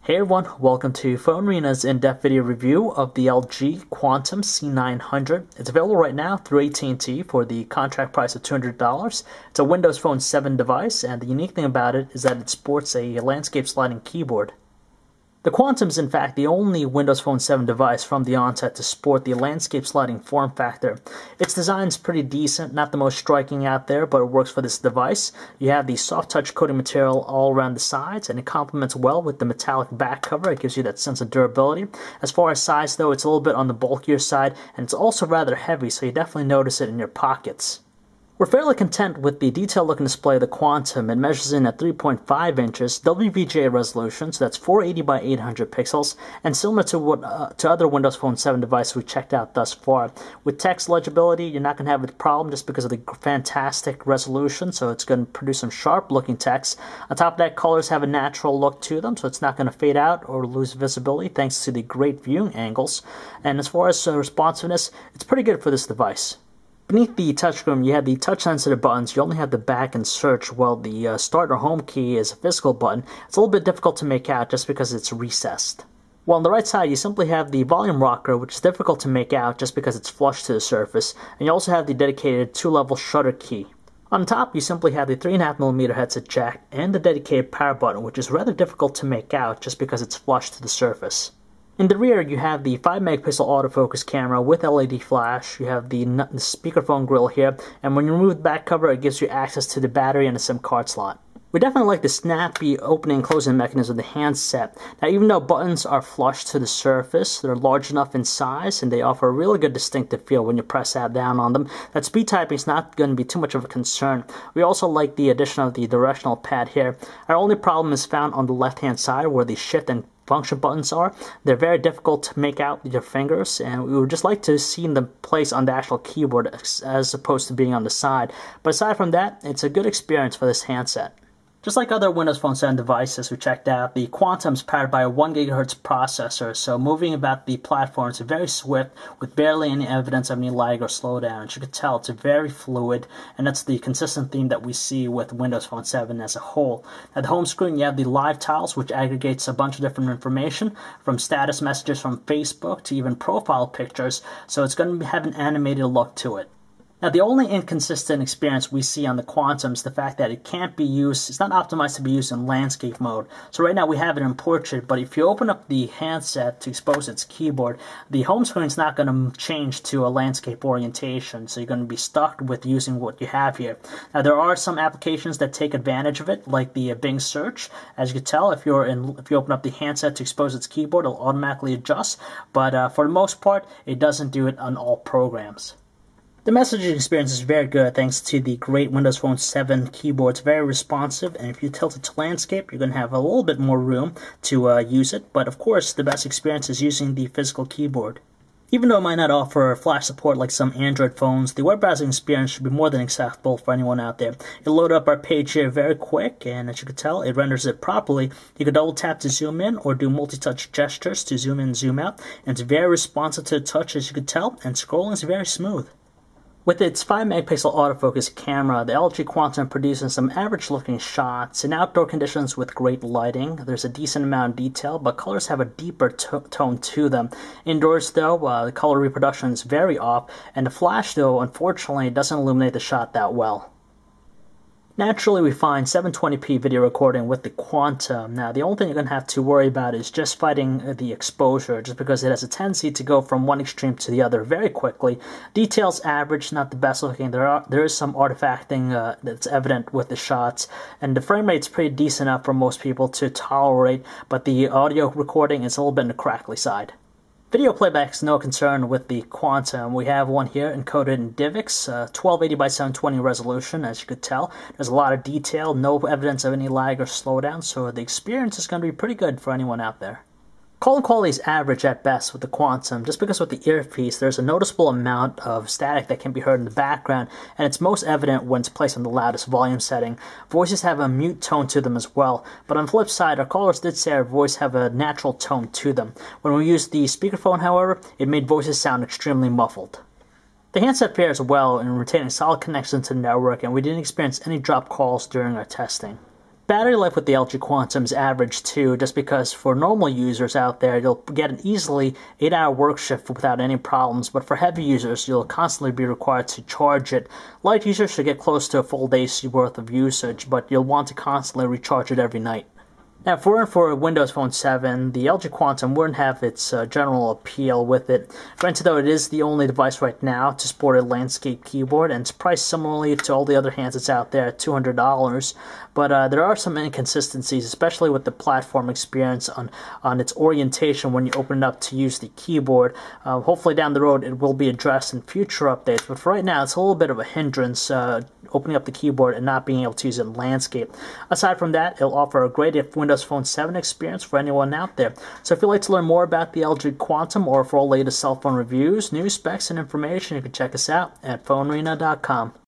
Hey everyone, welcome to PhoneArena's in-depth video review of the LG Quantum C900. It's available right now through AT&T for the contract price of $200. It's a Windows Phone 7 device, and the unique thing about it is that it sports a landscape sliding keyboard. The Quantum is in fact the only Windows Phone 7 device from the onset to sport the landscape sliding form factor. Its design is pretty decent, not the most striking out there, but it works for this device. You have the soft touch coating material all around the sides, and it complements well with the metallic back cover. It gives you that sense of durability. As far as size though, it's a little bit on the bulkier side, and it's also rather heavy, so you definitely notice it in your pockets. We're fairly content with the detailed-looking display of the Quantum. It measures in at 3.5 inches, WVGA resolution, so that's 480 by 800 pixels, and similar to other Windows Phone 7 devices we checked out thus far. With text legibility, you're not going to have a problem just because of the fantastic resolution, so it's going to produce some sharp-looking text. On top of that, colors have a natural look to them, so it's not going to fade out or lose visibility thanks to the great viewing angles. And as far as responsiveness, it's pretty good for this device. Beneath the touchscreen, you have the touch-sensitive buttons. You only have the back and search, while the start or home key is a physical button. It's a little bit difficult to make out just because it's recessed. While on the right side, you simply have the volume rocker, which is difficult to make out just because it's flush to the surface. And you also have the dedicated 2-level shutter key. On top, you simply have the 3.5mm headset jack and the dedicated power button, which is rather difficult to make out just because it's flush to the surface. In the rear, you have the 5-megapixel autofocus camera with LED flash. You have the speakerphone grill here, and when you remove the back cover, it gives you access to the battery and a SIM card slot. We definitely like the snappy opening and closing mechanism of the handset. Now, even though buttons are flush to the surface, they're large enough in size, and they offer a really good distinctive feel when you press that down on them. That speed typing is not going to be too much of a concern. We also like the addition of the directional pad here. Our only problem is found on the left-hand side where the shift and function buttons are. They're very difficult to make out with your fingers, and we would just like to see them placed on the actual keyboard as opposed to being on the side. But aside from that, it's a good experience for this handset. Just like other Windows Phone 7 devices we checked out, the Quantum is powered by a 1 GHz processor, so moving about the platform is very swift with barely any evidence of any lag or slowdown. As you can tell, it's very fluid, and that's the consistent theme that we see with Windows Phone 7 as a whole. At the home screen, you have the live tiles, which aggregates a bunch of different information, from status messages from Facebook to even profile pictures, so it's going to have an animated look to it. Now, the only inconsistent experience we see on the Quantum is the fact that it can't be used, it's not optimized to be used in landscape mode. So right now we have it in portrait, but if you open up the handset to expose its keyboard, the home screen is not going to change to a landscape orientation, so you're going to be stuck with using what you have here. Now, there are some applications that take advantage of it, like the Bing search. As you can tell, if you open up the handset to expose its keyboard, it'll automatically adjust, but for the most part, it doesn't do it on all programs. The messaging experience is very good thanks to the great Windows Phone 7 keyboard. It's very responsive, and if you tilt it to landscape, you're going to have a little bit more room to use it. But of course, the best experience is using the physical keyboard. Even though it might not offer flash support like some Android phones, the web browsing experience should be more than acceptable for anyone out there. It'll load up our page here very quick, and as you can tell, it renders it properly. You can double tap to zoom in or do multi-touch gestures to zoom in and zoom out, and it's very responsive to the touch, as you can tell, and scrolling is very smooth. With its 5-megapixel autofocus camera, the LG Quantum produces some average-looking shots. In outdoor conditions with great lighting, there's a decent amount of detail, but colors have a deeper tone to them. Indoors, though, the color reproduction is very off, and the flash, though, unfortunately, doesn't illuminate the shot that well. Naturally, we find 720p video recording with the Quantum. Now, the only thing you're going to have to worry about is just fighting the exposure, just because it has a tendency to go from one extreme to the other very quickly. Details average, not the best looking. There is some artifacting that's evident with the shots, and the frame rate's pretty decent enough for most people to tolerate, but the audio recording is a little bit on the crackly side. Video playback is no concern with the Quantum. We have one here encoded in DivX, 1280 by 720 resolution, as you could tell. There's a lot of detail, no evidence of any lag or slowdown, so the experience is going to be pretty good for anyone out there. Calling quality is average at best with the Quantum, just because with the earpiece there's a noticeable amount of static that can be heard in the background, and it's most evident when it's placed on the loudest volume setting. Voices have a mute tone to them as well, but on the flip side, our callers did say our voice have a natural tone to them. When we used the speakerphone, however, it made voices sound extremely muffled. The handset fares well in retaining solid connection to the network, and we didn't experience any dropped calls during our testing. Battery life with the LG Quantum is average too, just because for normal users out there, you'll get an easily 8-hour work shift without any problems, but for heavy users, you'll constantly be required to charge it. Light users should get close to a full day's worth of usage, but you'll want to constantly recharge it every night. Now, if we're in for a Windows Phone 7, the LG Quantum wouldn't have its general appeal with it. Granted, though, it is the only device right now to sport a landscape keyboard, and it's priced similarly to all the other handsets out there at $200. But there are some inconsistencies, especially with the platform experience on its orientation when you open it up to use the keyboard. Hopefully down the road it will be addressed in future updates, but for right now it's a little bit of a hindrance opening up the keyboard and not being able to use it in landscape. Aside from that, it'll offer a great Windows Phone 7 experience for anyone out there. So if you'd like to learn more about the LG Quantum or for all latest cell phone reviews, news, specs, and information, you can check us out at PhoneArena.com.